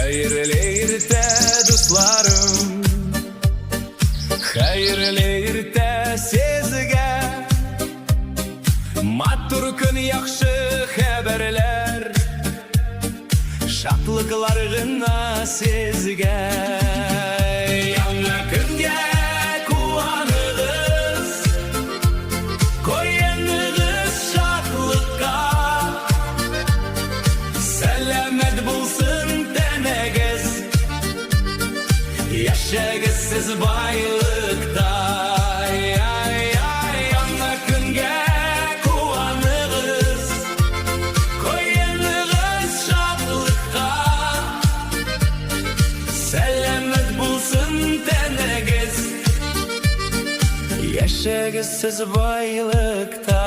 Hayırlı irte dostlarım, hayırlı irte sizge. Mattur kun yaxşı haberler, şatlıklarına sizge. Yangi kunga quvonig'iz, qo'yinig'iz shodlikqa. Salomat bo'lsin tanagiz, yashag'iz siz boylikda. Yangi kunga quvonig'iz, qo'yinig'iz shodlikqa. Salomat bo'lsin tanagiz, yashag'iz siz boylikda.